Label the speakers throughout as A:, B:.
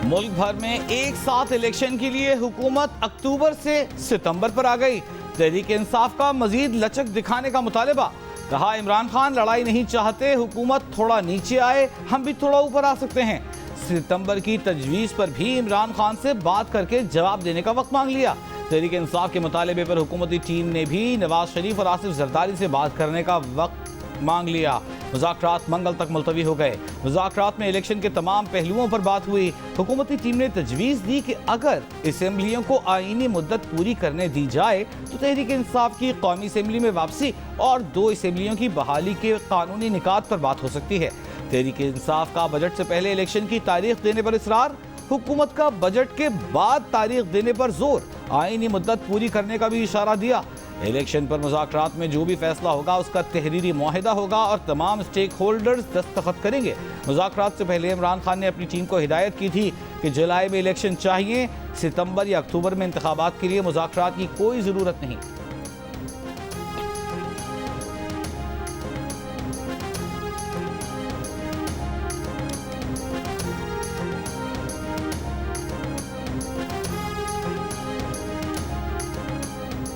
A: मुल्क भर में एक साथ इलेक्शन के लिए हुकूमत अक्टूबर से सितंबर पर आ गई। तहरीक इंसाफ का मजीद लचक दिखाने का मुतालबा। कहा इमरान खान लड़ाई नहीं चाहते, हुकूमत थोड़ा नीचे आए, हम भी थोड़ा ऊपर आ सकते हैं। सितंबर की तजवीज़ पर भी इमरान खान से बात करके जवाब देने का वक्त मांग लिया। तहरीक इंसाफ के मुतालबे पर हुकूमती टीम ने भी नवाज शरीफ और आसिफ जरदारी से बात करने का वक्त मांग लिया। मुज़ाकरात मंगल तक मुलतवी हो गए। मुज़ाकरात में इलेक्शन के तमाम पहलुओं पर बात हुई। हुकूमती टीम ने तजवीज़ दी कि अगर असम्बलियों को आईनी मुद्दत पूरी करने दी जाए तो तहरीक इंसाफ की कौमी असम्बली में वापसी और 2 असम्बलियों की बहाली के कानूनी निकात पर बात हो सकती है। तहरीक इंसाफ का बजट से पहले इलेक्शन की तारीख देने पर इसरार। हुकूमत का बजट के बाद तारीख देने पर जोर। आईनी मुद्दत पूरी करने का भी इशारा दिया। इलेक्शन पर मुज़ाकरात में जो भी फैसला होगा उसका तहरीरी मुआहिदा होगा और तमाम स्टेक होल्डर्स दस्तखत करेंगे। मुज़ाकरात से पहले इमरान खान ने अपनी टीम को हिदायत की थी कि जुलाई में इलेक्शन चाहिए, सितंबर या अक्टूबर में इंतखाबात के लिए मुज़ाकरात की कोई ज़रूरत नहीं।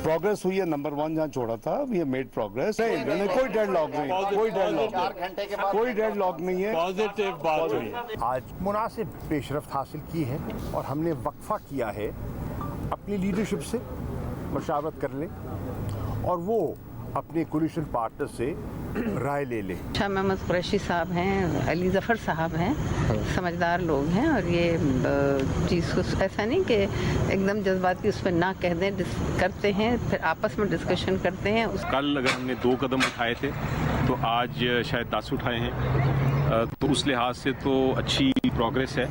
B: प्रोग्रेस हुई है, नंबर 1 जहाँ छोड़ा था वी हैव मेड प्रोग्रेस। नहीं, मैंने कोई डेडलॉक नहीं, कोई डेडलॉक नहीं है।
C: पॉजिटिव बात हुई।
D: आज मुनासिब पेशरफ्त हासिल की है और हमने वक्फा किया है अपनी लीडरशिप से मशावरत कर लें और वो अपने कोलिशन पार्टनर से राय ले लें।
E: शाह मोहम्मद कुरैशी साहब हैं, अली ज़फ़र साहब हैं, समझदार लोग हैं और ये चीज़ को ऐसा नहीं कि एकदम जज्बाती उस पर ना कह दें, करते हैं फिर आपस में डिस्कशन करते हैं।
C: कल अगर हमने 2 कदम उठाए थे तो आज शायद 10 उठाए हैं, तो उस लिहाज से तो अच्छी प्रोग्रेस है।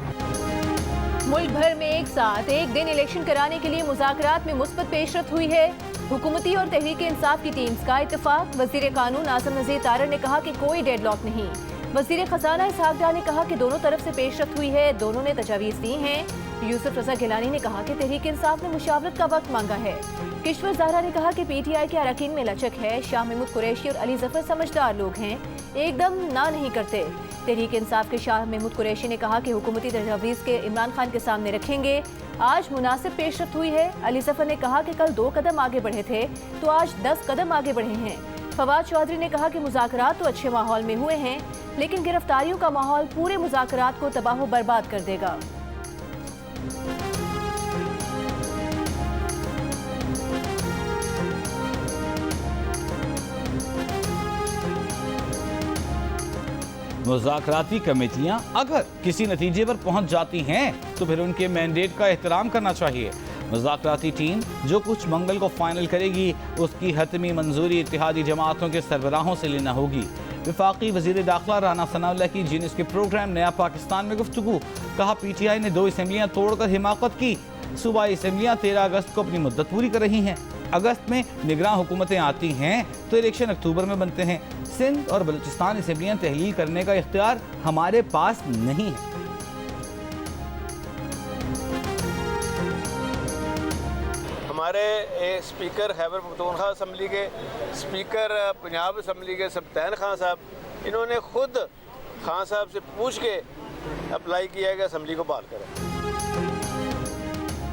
F: मुल्क भर में एक साथ एक दिन इलेक्शन कराने के लिए मुज़ाकरात में मुस्बत पेशरफ्त हुई है। हुकूमती और तहरीक इंसाफ की टीम्स का इत्तेफाक। वज़ीर कानून आज़म नज़ीर तारड़ ने कहा कि कोई डेडलॉक नहीं। वज़ीर ख़ज़ाना इसहाक डार ने कहा कि दोनों तरफ से पेशरफ्त हुई है, दोनों ने तजावीज़ दी हैं। यूसुफ रज़ा गिलानी ने कहा कि तहरीक इंसाफ ने मुशावरत का वक्त मांगा है। किश्वर ज़हरा ने कहा कि PTI के अरकान में लचक है। शाह महमूद कुरैशी और अली ज़फ़र समझदार लोग हैं, एकदम ना नहीं करते। तहरीक इंसाफ के शाह महमूद कुरैशी ने कहा कि हुकूमती तजावीज़ के इमरान खान के सामने रखेंगे। आज मुनासिब पेशरफ्त हुई है। अली ज़फ़र ने कहा कि कल 2 कदम आगे बढ़े थे तो आज 10 कदम आगे बढ़े हैं। फवाद चौधरी ने कहा कि मुज़ाकरात तो अच्छे माहौल में हुए हैं लेकिन गिरफ्तारियों का माहौल पूरे मुज़ाकरात को तबाह बर्बाद कर देगा।
A: मुज़ाकराती कमेटियां अगर किसी नतीजे पर पहुंच जाती हैं तो फिर उनके मैंडेट का एहतराम करना चाहिए। मुज़ाकराती टीम जो कुछ मंगल को फाइनल करेगी उसकी हतमी मंजूरी इत्तेहादी जमातों के सरबराहों से लेना होगी। वफाकी वज़ीर दाखिला राना सनाउल्लाह की जीनिस के प्रोग्राम नया पाकिस्तान में गुफ्तगू। कहा PTI ने 2 असम्बलियाँ तोड़कर हिमाकत की। सूबाई असम्बलियाँ 13 अगस्त को अपनी मुद्दत पूरी कर रही हैं। अगस्त में निगरान हुकूमतें आती हैं तो इलेक्शन अक्टूबर में बनते हैं। सिंध और बलूचिस्तान असम्बलियाँ तहलील करने का इख्तियार हमारे पास नहीं है।
G: हमारे स्पीकर खैबर पख्तूनख्वा असम्बली के, स्पीकर पंजाब असम्बली के सब्तैन खान साहब, इन्होंने खुद खान साहब से पूछ के अप्लाई किया कि असम्बली को बहाल करें।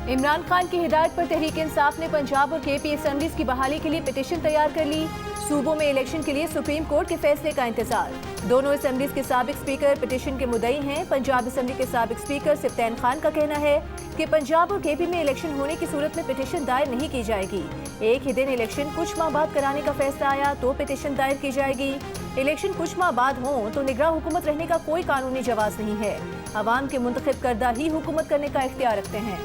F: इमरान खान की हिदायत पर तहरीक इंसाफ ने पंजाब और KP असम्बलीज की बहाली के लिए पिटीशन तैयार कर ली। सूबों में इलेक्शन के लिए सुप्रीम कोर्ट के फैसले का इंतजार। दोनों असम्बलीज के साबिक स्पीकर पिटीशन के मुद्दई हैं। पंजाब असम्बली के साबिक स्पीकर सब्तैन खान का कहना है कि पंजाब और KP में इलेक्शन होने की सूरत में पिटीशन दायर नहीं की जाएगी। एक ही दिन इलेक्शन कुछ माह बाद कराने का फैसला आया तो पिटीशन दायर की जाएगी। इलेक्शन कुछ माह बाद हों तो निगरान हुकूमत रहने का कोई कानूनी जवाज नहीं है। अवाम के मुंतखब करदा ही हुकूमत करने का इख्तियार रखते हैं।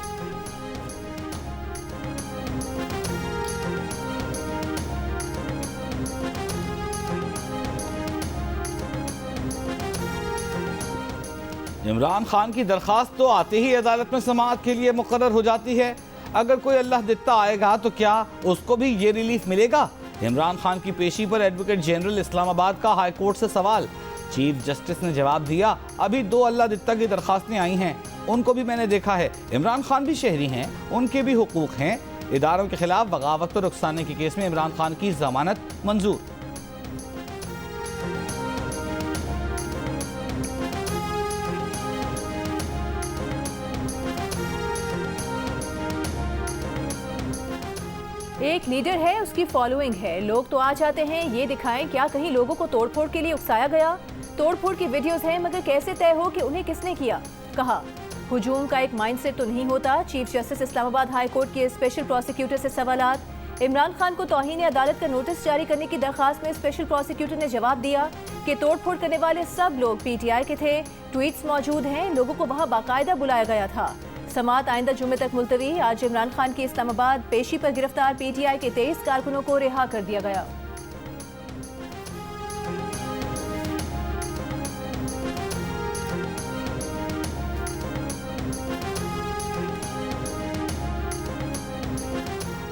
A: इमरान खान की दरख्वास्त तो आते ही अदालत में समाअत के लिए मुकर्रर हो जाती है। अगर कोई अल्लाह दित्ता आएगा तो क्या उसको भी ये रिलीफ मिलेगा? इमरान खान की पेशी पर एडवोकेट जनरल इस्लामाबाद का हाई कोर्ट से सवाल। चीफ जस्टिस ने जवाब दिया, अभी 2 अल्लाह दित्ता की दरख्वास्तें आई हैं, उनको भी मैंने देखा है। इमरान खान भी शहरी हैं, उनके भी हुकूक हैं। इदारों के खिलाफ बगावत और रुखसाने के केस में इमरान खान की जमानत मंजूर।
F: एक लीडर है, उसकी फॉलोइंग है, लोग तो आ जाते हैं, ये दिखाएं क्या कहीं लोगों को तोड़फोड़ के लिए उकसाया गया? तोड़फोड़ की वीडियोस हैं, मगर कैसे तय हो कि उन्हें किसने किया? कहा हुजूम का एक माइंडसेट तो नहीं होता। Chief justice Islamabad high court के स्पेशल प्रोसिक्यूटर से सवालात। इमरान खान को तौहीन अदालत का नोटिस जारी करने की दरखास्त में स्पेशल प्रोसिक्यूटर ने जवाब दिया कि तोड़फोड़ करने वाले सब लोग पीटीआई के थे। ट्वीट्स मौजूद हैं, लोगों को वहां बाकायदा बुलाया गया था। समाअत आइंदा जुम्मे तक मुलतवी। आज इमरान खान की इस्लामाबाद पेशी पर गिरफ्तार पीटीआई के 23 कारकुनों को रिहा कर दिया गया।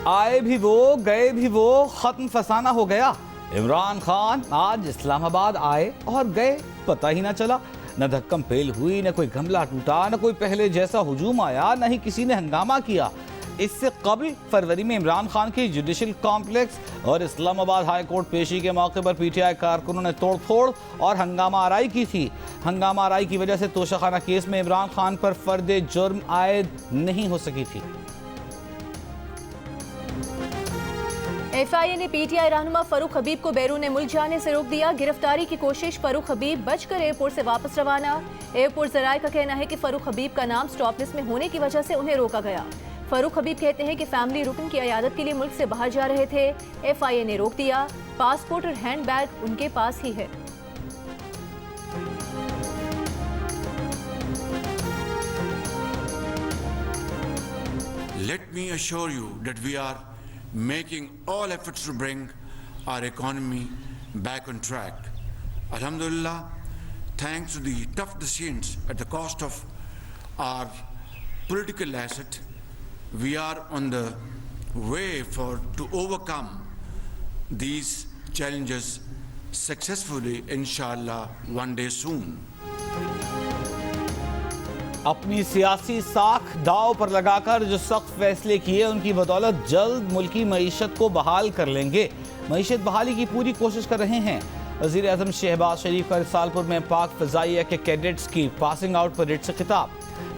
A: आए भी वो गए भी वो, खत्म फसाना हो गया। इमरान खान आज इस्लामाबाद आए और गए, पता ही ना चला। न धक्कम पेल हुई, न कोई गमला टूटा, न कोई पहले जैसा हुजूम आया, न ही किसी ने हंगामा किया। इससे कबल फरवरी में इमरान खान की जुडिशल कॉम्प्लेक्स और इस्लामाबाद हाई कोर्ट पेशी के मौके पर पीटीआई कारकुनों ने तोड़फोड़ और हंगामा आराई की थी। हंगामा आराई की वजह से तोशाखाना केस में इमरान खान पर फर्द जुर्म आयद नहीं हो सकी थी।
F: एफआईए ने पीटीआई रहनुमा फरूख हबीब को बैरून मुल्क जाने से रोक दिया। गिरफ्तारी की कोशिश, फरूख हबीब बचकर एयरपोर्ट से वापस रवाना। एयरपोर्ट जराये का कहना है कि फरूख हबीब का नाम स्टॉप लिस्ट में होने की वजह से उन्हें रोका गया। फरूख हबीब कहते हैं कि फैमिली रुकन की इयादत के लिए मुल्क से बाहर जा रहे थे। एफआईए ने रोक दिया। पासपोर्ट और हैंड बैग उनके पास ही है।
H: Let me assure you that we are making all efforts to bring our economy back on track. Alhamdulillah, thanks to the tough decisions at the cost of our political asset, we are on the way to overcome these challenges successfully, inshallah, one day soon.
A: अपनी सियासी साख दाव पर लगाकर जो सख्त फैसले किए, उनकी बदौलत जल्द मुल्की मईशत को बहाल कर लेंगे। मईशत बहाली की पूरी कोशिश कर रहे हैं। वज़ीर आज़म शहबाज शरीफ का रिसालपुर में पाक फ़ज़ाइया के कैडेट्स की पासिंग आउट परेड से खिताब।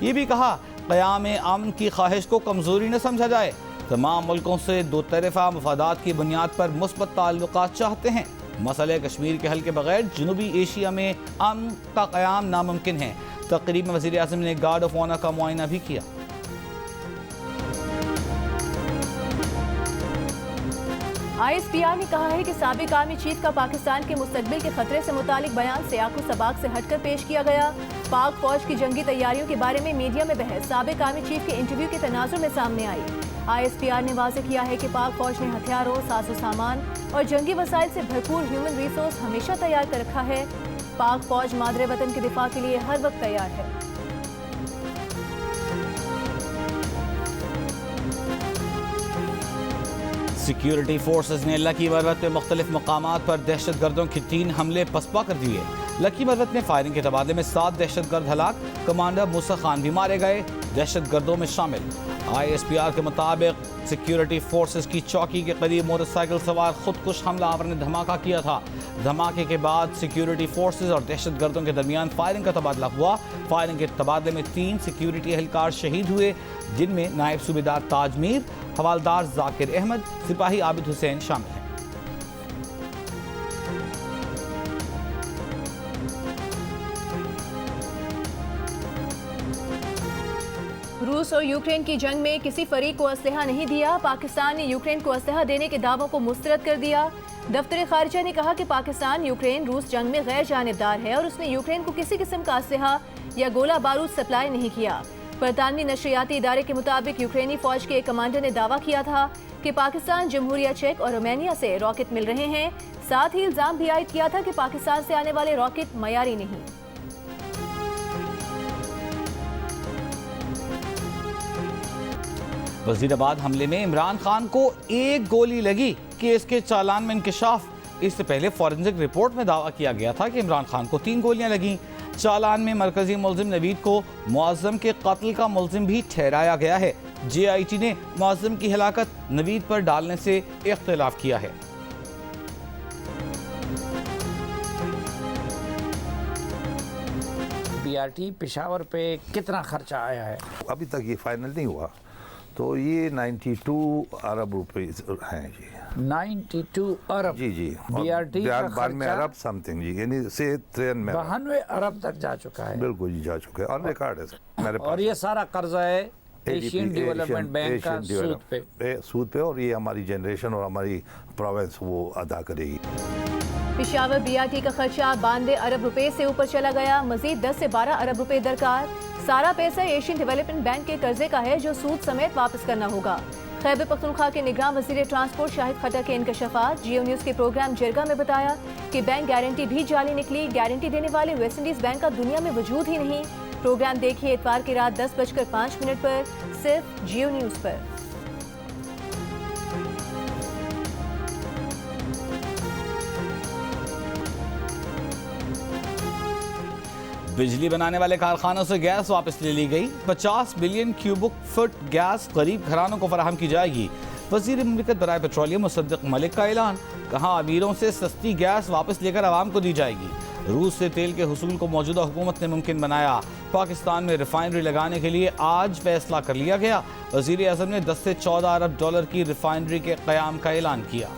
A: ये भी कहा क़याम अमन की ख्वाहिश को कमज़ोरी न समझा जाए। तमाम मुल्कों से दो तरफ़ा मफादात की बुनियाद पर मुस्बत ताल्लुकात चाहते हैं। मसले कश्मीर के हल के बगैर जनूबी एशिया में अमन का क़याम नामुमकिन है। तकरीब में वज़ीर आज़म ने गार्ड ऑफ ऑनर का मुआयना भी किया।
F: आईएसपीआर ने कहा है कि साबिक आर्मी चीफ का पाकिस्तान के मुस्तकबिल के खतरे से मुतालिक बयान सियाको सबाक से हटकर पेश किया गया। पाक फौज की जंगी तैयारियों के बारे में मीडिया में बहस साबिक आर्मी चीफ के इंटरव्यू के तनाजुर में सामने आई। आईएसपीआर ने वाज़ेह किया है कि पाक फौज ने हथियारों, साजो सामान और जंगी वसाइल से भरपूर ह्यूमन रिसोर्स हमेशा तैयार कर रखा है। पाक फौज मादरे वतन के दिफा के लिए हर वक्त तैयार है।
A: सिक्योरिटी फोर्सेस ने लकी मरवत में मुख्तलिफ मकामात पर दहशत गर्दों के 3 हमले पसपा कर दिए। लकी मरवत में फायरिंग के तबादले में 7 दहशत गर्द हलाक, कमांडर मूसा खान भी मारे गए। दहशत गर्दों में शामिल आईएसपीआर के मुताबिक सिक्योरिटी फोर्सेस की चौकी के करीब मोटरसाइकिल सवार खुदकुश हमलावर ने धमाका किया था। धमाके के बाद सिक्योरिटी फोर्सेस और दहशत गर्दों के दरमियान फायरिंग का तबादला हुआ। फायरिंग के तबादले में 3 सिक्योरिटी एहलकार शहीद हुए, जिनमें नायब सूबेदार ताजमीर, हवालदार जाकिर अहमद, सिपाही आबिद हुसैन शामिल हैं।
F: रूस और यूक्रेन की जंग में किसी फरीक को असलहा नहीं दिया। पाकिस्तान ने यूक्रेन को असलहा देने के दावों को मुस्तरद कर दिया। दफ्तर खारिजा ने कहा कि पाकिस्तान यूक्रेन रूस जंग में गैर जानिबदार है और उसने यूक्रेन को किसी किस्म का असलहा या गोला बारूद सप्लाई नहीं किया। बरतानवी नशरियाती इदारे के मुताबिक यूक्रेनी फौज के एक कमांडर ने दावा किया था कि पाकिस्तान, जमहूरिया चेक और रोमानिया से रॉकेट मिल रहे हैं। साथ ही इल्जाम भी आयद किया था कि पाकिस्तान से आने वाले रॉकेट मयारी नहीं।
A: वजीराबाद हमले में इमरान खान को 1 गोली लगी, केस के चालान में इंकशाफ। इससे पहले फॉरेंसिक रिपोर्ट में दावा किया गया था कि इमरान खान को 3 गोलियां लगीं। चालान में मरकजी मुल्जिम नवीद को मुअज्जम के कत्ल का मुल्जिम भी ठहराया गया है। जेआईटी ने मुअज्जम की हिलाकत नवीद पर डालने से इख्तिलाफ किया है।
I: बीआरटी पेशावर पे कितना खर्चा आया है?
J: अभी तक ये फाइनल नहीं हुआ,
I: तो ये 92 अरब रुपए हैं जी।
J: 92 अरब
I: जी जी।
J: BRT का
I: 92
J: खर्चा
I: अरब समथिंग जी, यानी से 93
J: 92 अरब तक जा चुका है।
I: बिल्कुल जी, जा चुके हैं, और रिकॉर्ड है मेरे पास।
J: और ये सारा कर्जा है एशियन डेवलपमेंट बैंक का
I: सूद पे, और ये हमारी जनरेशन और हमारी प्रोविंस वो अदा करेगी।
F: पेशावर BRT का खर्चा 92 अरब रुपए से ऊपर चला गया। मजीद 10 से 12 अरब रुपए दरकार। सारा पैसा एशियन डेवलपमेंट बैंक के कर्जे का है जो सूद समेत वापस करना होगा। खैबर पख्तूनख्वा के निगरान वजीर ट्रांसपोर्ट शाहिद खट्टर के इंकशाफात जियो न्यूज़ के प्रोग्राम जिरगा में बताया कि बैंक गारंटी भी जाली निकली। गारंटी देने वाले वेस्ट इंडीज बैंक का दुनिया में वजूद ही नहीं। प्रोग्राम देखिए इतवार की रात 10:05 पर सिर्फ जियो न्यूज़ पर।
A: बिजली बनाने वाले कारखानों से गैस वापस ले ली गई। 50 बिलियन क्यूबिक फुट गैस गरीब घरानों को फराहम की जाएगी। वजीर मुमलिकत बराए पेट्रोलियम मुसद्दिक मलिक का ऐलान। कहा अमीरों से सस्ती गैस वापस लेकर आवाम को दी जाएगी। रूस से तेल के हुसूल को मौजूदा हुकूमत ने मुमकिन बनाया। पाकिस्तान में रिफाइनरी लगाने के लिए आज फैसला कर लिया गया। वजीर आज़म ने 10 से 14 अरब डॉलर की रिफाइनरी के क़याम का ऐलान किया।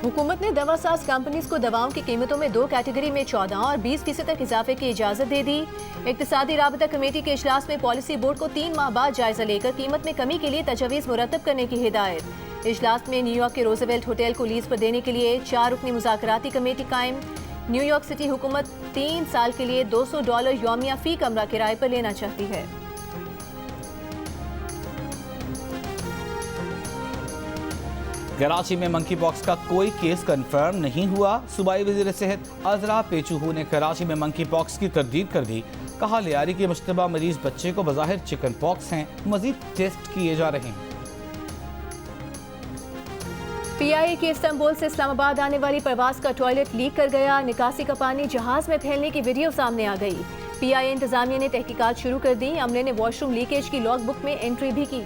F: हुकूमत ने दवासाज कंपनीज को दवाओं की कीमतों में 2 कैटेगरी में 14 और 20% तक इजाफे की इजाजत दे दी। इक्तिसादी राबता कमेटी के इजलास में पॉलिसी बोर्ड को 3 माह बाद जायजा लेकर कीमत में कमी के लिए तजवीज़ मुरतब करने की हिदायत। इजलास में न्यूयॉर्क के रोजवेल्ट होटल को लीज पर देने के लिए 4 रुकनी मुज़ाकराती कमेटी कायम। न्यूयॉर्क सिटी हुकूमत 3 साल के लिए $200 यौमिया फी कमरा किराए पर लेना चाहती है।
A: कराची में मंकी पॉक्स का कोई केस कंफर्म नहीं हुआ। सूबाई वज़ीर सेहत अजरा पेचूहू ने कराची में मंकी पॉक्स की तरदीद कर दी। कहा लियारी के मुश्तबा मरीज बच्चे को बज़ाहिर चिकन पॉक्स हैं, मजीद टेस्ट किए जा रहे हैं।
F: PIA के इस्तांबुल से इस्लामाबाद आने वाली परवाज का टॉयलेट लीक कर गया। निकासी का पानी जहाज में फैलने की वीडियो सामने आ गई। PIA इंतजामिया ने तहकीकात शुरू कर दी। अमले ने वॉशरूम लीकेज की लॉग बुक में एंट्री भी की।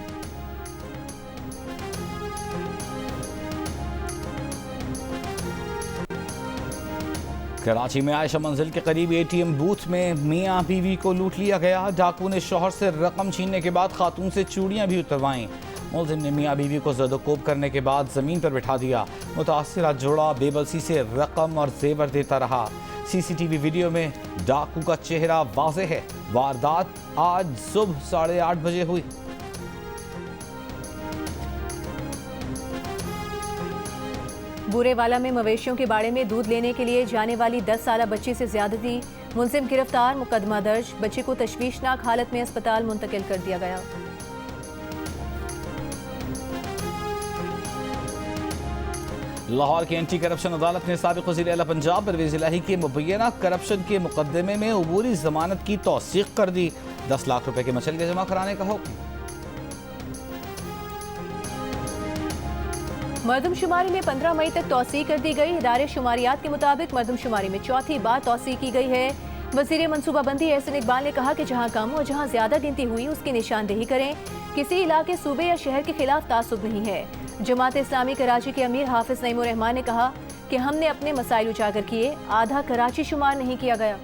A: कराची में आयशा मंजिल के करीब ATM बूथ में मियाँ बीवी को लूट लिया गया। डाकू ने शौहर से रकम छीनने के बाद खातून से चूड़ियाँ भी उतरवाईं। मुलजिम ने मियाँ बीवी को ज़दोकोब करने के बाद ज़मीन पर बिठा दिया। मुतासिरा जोड़ा बेबसी से रकम और जेवर देता रहा। CCTV वीडियो में डाकू का चेहरा वाज़ेह है। वारदात आज सुबह 8:30 बजे हुई।
F: बूरेवाला में मवेशियों के बाड़े में दूध लेने के लिए जाने वाली 10 साला बच्ची से ज्यादती। मुलजिम गिरफ्तार, मुकदमा दर्ज। बच्ची को तशवीशनाक हालत में अस्पताल मुंतकिल कर दिया गया।
A: लाहौर की एंटी करप्शन अदालत ने साबिक वज़ीर आला पंजाब परवेज़ इलाही के मुबैना करप्शन के मुकदमे में अबूरी जमानत की तौसीक कर दी। 10 लाख रुपए के मसले जमा कराने का हुक्म।
F: मरदमशुमारी में 15 मई तक तौसी कर दी गई। इदारे शुमारियात के मुताबिक मरदमशुमारी में चौथी बार तौसी की गई है। वज़ीर मनसूबाबंदी एहसन इकबाल ने कहा कि जहां कम और जहां ज्यादा गिनती हुई उसकी निशानदेही करें। किसी इलाके, सूबे या शहर के खिलाफ तासुब नहीं है। जमात इस्लामी कराची के अमीर हाफिज नईमुर रहमान ने कहा कि हमने अपने मसाइल उजागर किए, आधा कराची शुमार नहीं किया गया।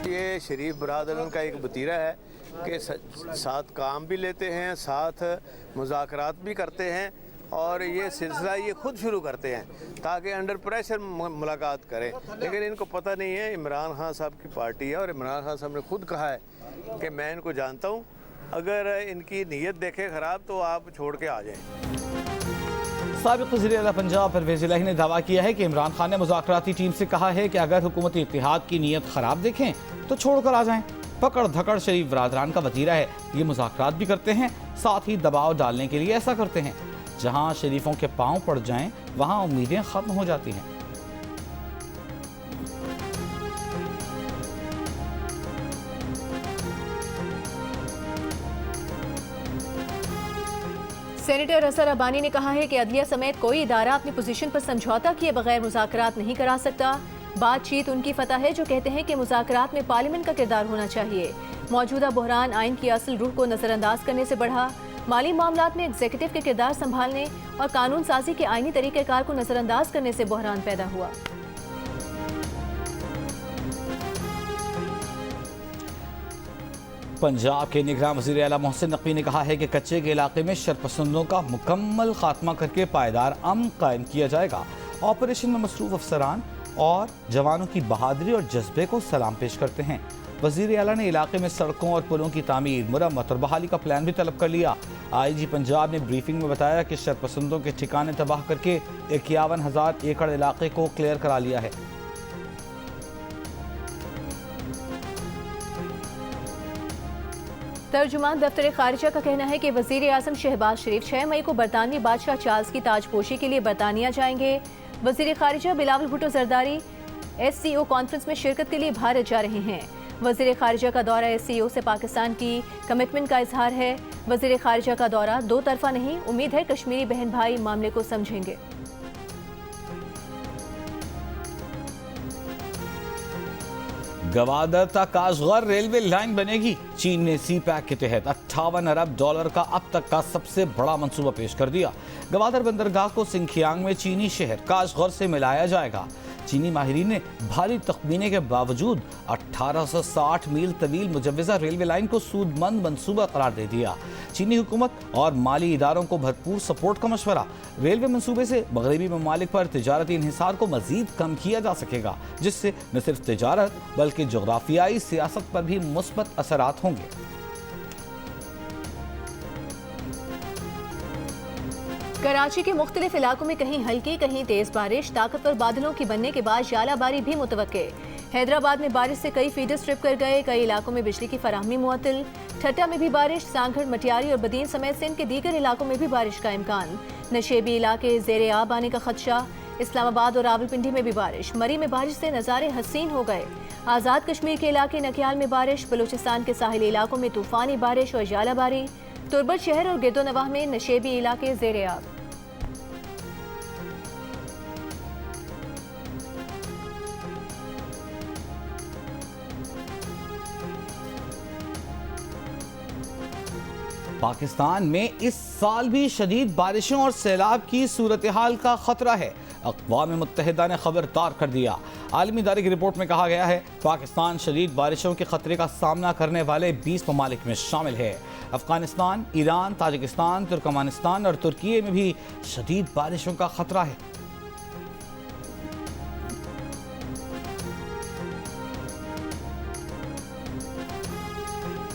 G: ये शरीफ बरादरन का एक वतीरा है कि साथ काम भी लेते हैं, साथ मुज़ाकरात भी करते हैं और ये सिलसिला ये खुद शुरू करते हैं ताकि अंडर प्रेशर मुलाकात करें। लेकिन इनको पता नहीं है इमरान खान साहब की पार्टी है और इमरान खान साहब ने खुद कहा है कि मैं इनको जानता हूँ, अगर इनकी नीयत देखें ख़राब तो आप छोड़ के आ जाएं।
A: साबिक वज़ीर आला पंजाब परवेज़ इलाही ने दावा किया है कि इमरान खान ने मुज़ाकराती टीम से कहा है कि अगर हुकूमती इत्तेहाद की नीयत ख़राब देखें तो छोड़कर आ जाएं। पकड़ धकड़ शरीफ बरादरान का वतीरा है। ये मुज़ाकरात भी करते हैं, साथ ही दबाव डालने के लिए ऐसा करते हैं। जहां शरीफों के पांव पड़ जाएं वहां उम्मीदें खत्म हो जाती हैं।
F: सेनेटर असर अबानी ने कहा है कि अदलिया समेत कोई इदारा अपनी पोजीशन पर समझौता किए बगैर मुज़ाकरात नहीं करा सकता। बातचीत उनकी फतह है जो कहते हैं कि मुज़ाकरात में पार्लियामेंट का किरदार होना चाहिए। मौजूदा बहरान आइन की असल रूह को नज़रअंदाज करने से बढ़ा। माली मामलात में एग्जीक्यूटिव के किरदार संभालने और कानून साजी के आइनी तरीक़ेकार को नज़रअंदाज करने से बहरान पैदा हुआ।
A: पंजाब के निगरान वज़ीर आला मोहसिन नकवी ने कहा है कि कच्चे के इलाके में शरपसंदों का मुकम्मल खात्मा करके पायदार अमन कायम किया जाएगा। ऑपरेशन में मसरूफ अफसरान और जवानों की बहादुरी और जज्बे को सलाम पेश करते हैं। वज़ीर आला ने इलाके में सड़कों और पुलों की तामीर, मुरम्मत और बहाली का प्लान भी तलब कर लिया। IG पंजाब ने ब्रीफिंग में बताया कि शरपसंदों के ठिकाने तबाह करके 51,000 एकड़ इलाके को क्लियर करा लिया है।
F: तर्जुमान दफ्तर खारिजा का कहना है कि वज़ीर आज़म शहबाज शरीफ 6 मई को बरतानवी बादशाह चार्ल्स की ताजपोशी के लिए बरतानिया जाएंगे। वज़ीर खारिजा बिलावल भुट्टो जरदारी SCO कॉन्फ्रेंस में शिरकत के लिए भारत जा रहे हैं। वज़ीर खारिजा का दौरा SCO से पाकिस्तान की कमिटमेंट का इजहार है। वज़ीर खारिजा का दौरा दो तरफा नहीं, उम्मीद है कश्मीरी बहन भाई मामले को समझेंगे।
A: गवादर तक काशगर रेलवे लाइन बनेगी। चीन ने CPEC के तहत $58 अरब का अब तक का सबसे बड़ा मंसूबा पेश कर दिया। गवादर बंदरगाह को सिंखियांग में चीनी शहर काशगर से मिलाया जाएगा। चीनी माहिरीन ने भारी तखमीने के बावजूद 1860 मील तवील मुजव्वजा रेलवे लाइन को सूदमंद मंसूबा करार दे दिया। चीनी हुकूमत और माली इदारों को भरपूर सपोर्ट का मशवरा। रेलवे मंसूबे से मगरबी ममालिक पर तिजारती इन्हिसार को मजीद कम किया जा सकेगा, जिससे न सिर्फ तिजारत बल्कि जोग्राफियाई सियासत पर भी मुस्बत असरात होंगे।
F: कराची के मुख्तलिफ इलाकों में कहीं हल्की कहीं तेज बारिश, ताकतवर बादलों की बनने के बाद जालाबारी भी मुतवक्के। हैदराबाद में बारिश से कई फीडर्स ट्रिप कर गए, कई इलाकों में बिजली की फराहमी मुअत्तल। ठट्टा में भी बारिश, सांगढ़, मटियारी और बदीन समेत सिंध के दीगर इलाकों में भी बारिश का इम्कान। नशेबी इलाके ज़ेरे आब आने का खदशा। इस्लामाबाद और रावलपिंडी में भी बारिश। मरी में बारिश से नज़ारे हसीन हो गए। आज़ाद कश्मीर के इलाके नकियाल में बारिश, बलूचिस्तान के साहिली इलाकों में तूफानी बारिश और जालाबारी। तुर्बत शहर और गिरदोनवाह में नशेबी इलाके ज़ेरे आब।
A: पाकिस्तान में इस साल भी शदीद बारिशों और सैलाब की सूरत हाल का खतरा है। अक़वाम मुत्तहिदा ने खबरदार कर दिया। आलमी इदारे की रिपोर्ट में कहा गया है पाकिस्तान शदीद बारिशों के खतरे का सामना करने वाले 20 ममालिक में शामिल है। अफगानिस्तान, ईरान, ताजिकिस्तान, तुर्कमानिस्तान और तुर्की में भी शदीद बारिशों का खतरा है।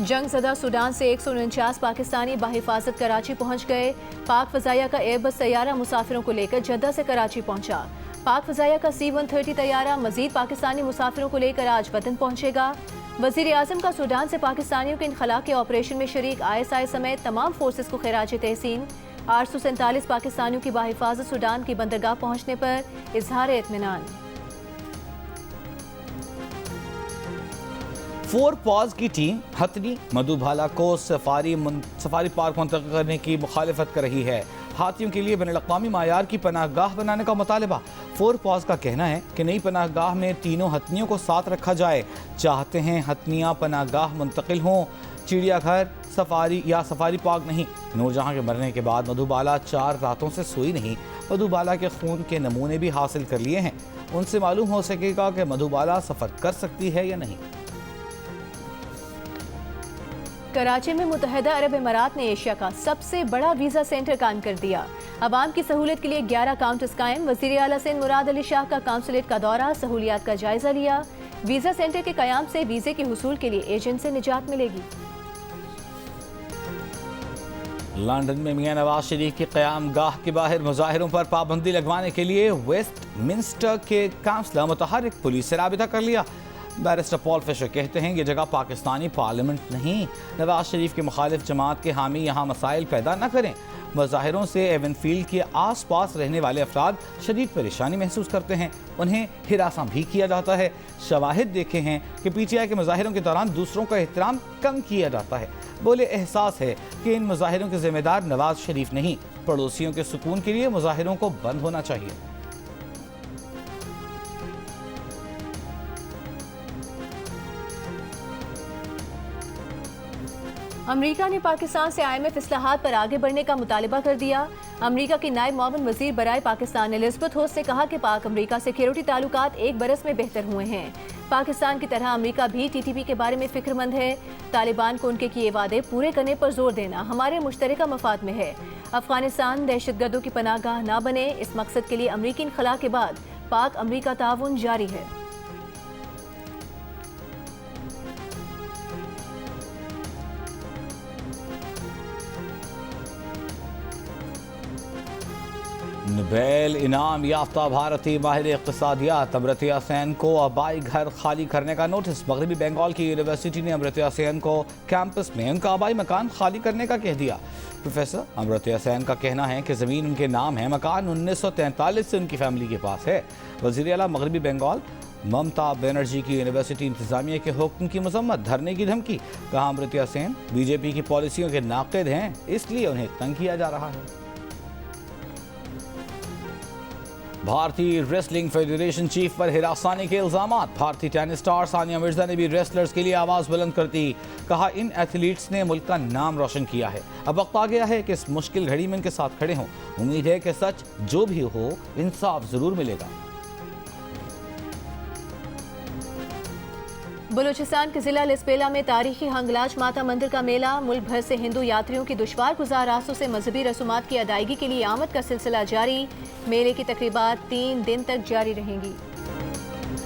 F: जंगज़दा सूडान से 149 पाकिस्तानी बाहिफाजत कराची पहुंच गए। पाक फ़ज़ाइया का एयरबस तैयारा मुसाफिरों को लेकर जद्दा से कराची पहुंचा। पाक फ़ज़ाइया का C-130 तैयारा मज़ीद पाकिस्तानी मुसाफिरों को लेकर आज वतन पहुंचेगा। वज़ीर आज़म का सूडान से पाकिस्तानियों के इनखला के ऑपरेशन में शरीक ISI समेत तमाम फोर्सेस को खिराज तहसीन। 847 पाकिस्तानियों की बाहिफाजत सूडान की बंदरगाह पहुंचने पर इजहार इत्मीनान।
A: 4 पॉज की टीम हथनी मधुबाला को सफारी पार्क मुंतकिल करने की मुखालिफत कर रही है। हाथियों के लिए बैनुल-अक़वामी मायार की पनाहगाह बनाने का मुतालबा। 4 पॉज का कहना है कि नई पनाहगाह में तीनों हथनियों को साथ रखा जाए। चाहते हैं हथनियाँ पनाहगाह मुंतकिल हों, चिड़ियाघर, सफारी या सफारी पार्क नहीं। नूरजहां के मरने के बाद मधुबाला 4 रातों से सोई नहीं। मधुबाला के खून के नमूने भी हासिल कर लिए हैं। उनसे मालूम हो सकेगा कि मधुबाला सफ़र कर सकती है या नहीं।
F: कराची में मुत्तहिदा अरब इमारात ने एशिया का सबसे बड़ा वीज़ा सेंटर कायम कर दिया। अवाम की सहूलियत के लिए 11 काउंटर्स कायम। वज़ीर आला सिंध मुराद अली शाह का काउंसलेट का दौरा, सहूलियात का जायजा लिया। वीज़ा सेंटर के क़याम से वीज़े के हुसूल के लिए एजेंट से निजात मिलेगी।
A: लंदन में मियां नवाज शरीफ की क़याम गाह के बाहर मुजाहिरों पर पाबंदी लगवाने के लिए वेस्टमिंस्टर के काउंसलर मुतहर्रिक पुलिस से राबिता कर लिया। बैरिस्टर पॉल फिशर कहते हैं ये जगह पाकिस्तानी पार्लियामेंट नहीं। नवाज शरीफ के मुखालिफ जमात के हामी यहाँ मसाइल पैदा न करें। मुजाहिरों से एवनफील्ड के आस पास रहने वाले अफराद शदीद परेशानी महसूस करते हैं, उन्हें हिरासा भी किया जाता है। शवाहिद देखे हैं कि PTI के मुजाहिरों के दौरान दूसरों का एहतराम कम किया जाता है। बोले एहसास है कि इन मुजाहिरों के जिम्मेदार नवाज शरीफ नहीं, पड़ोसियों के सुकून के लिए मुजाहिरों को बंद होना चाहिए।
F: अमेरिका ने पाकिस्तान से IMF इस्लाहात पर आगे बढ़ने का मुतालबा कर दिया। अमेरिका की नायब मावन वजीर बराए पाकिस्तान एलिजबेथ होस्ट ने कहा कि पाक अमेरिका सिक्योरिटी ताल्लुकात एक बरस में बेहतर हुए हैं। पाकिस्तान की तरह अमेरिका भी TTP के बारे में फिक्रमंद है। तालिबान को उनके किए वादे पूरे करने पर जोर देना हमारे मुश्तरका मफाद में है। अफगानिस्तान दहशतगर्दों की पनाहगाह ना बने, इस मकसद के लिए अमरीकी इनखला के बाद पाक अमरीका ताउन जारी है।
A: नोबेल इनाम याफ्ता भारतीय माहिर इक़्तिसादियात अमृत्या सेन को आबाई घर खाली करने का नोटिस। मगरबी बंगाल की यूनिवर्सिटी ने अमृत्या सेन को कैंपस में उनका आबाई मकान खाली करने का कह दिया। प्रोफेसर अमृत्या सेन का कहना है कि ज़मीन उनके नाम है, मकान 1943 से उनकी फैमिली के पास है। वज़ीर आला मगरबी बंगाल ममता बनर्जी की यूनिवर्सिटी इंतजामिया के हुक्म की मजम्मत, धरने की धमकी। कहा अमृत्या सेन BJP की पॉलिसियों के नाक़िद हैं, इसलिए उन्हें तंग किया जा रहा है। भारतीय रेसलिंग फेडरेशन चीफ पर हिरासानी के इल्जामात। भारतीय टेनिस स्टार सानिया मिर्जा ने भी रेसलर्स के लिए आवाज बुलंद कर दी। कहा इन एथलीट्स ने मुल्क का नाम रोशन किया है, अब वक्त आ गया है कि इस मुश्किल घड़ी में इनके साथ खड़े हों। उम्मीद है कि सच जो भी हो इंसाफ जरूर मिलेगा।
F: बलूचिस्तान के जिला लिस्पेला में तारीखी हंगलाज माता मंदिर का मेला। मुल्क भर से हिंदू यात्रियों की दुश्वार गुजार रास्तों से मजहबी रसूमात की अदायगी के लिए आमद का सिलसिला जारी। मेले की तकरीबात 3 दिन तक जारी रहेंगी।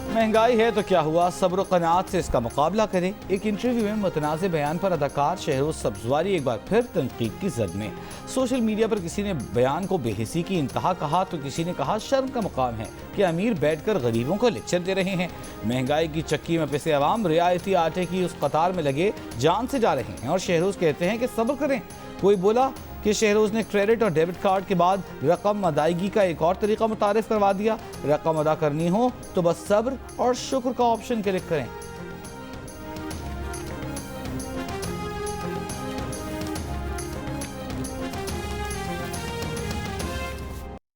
A: महंगाई है तो क्या हुआ, सब्र और क़नाअत से इसका मुकाबला करें। एक इंटरव्यू में मुतनाज़ बयान पर अदाकार शहरोज सब्जवारी एक बार फिर तनकीद की जद में। सोशल मीडिया पर किसी ने बयान को बेहिसी की इंतहा कहा तो किसी ने कहा शर्म का मुकाम है कि अमीर बैठकर गरीबों को लेक्चर दे रहे हैं। महंगाई की चक्की में पिसे अवाम रियायती आटे की उस कतार में लगे जान से जा रहे हैं और शहरोज कहते हैं कि सब्र करें। कोई बोला कि शहरोज ने क्रेडिट और डेबिट कार्ड के बाद रकम अदायगी का एक और तरीका मुतारिफ करवा दिया। रकम अदा करनी हो तो बस सब्र और शुक्र का ऑप्शन क्लिक करें।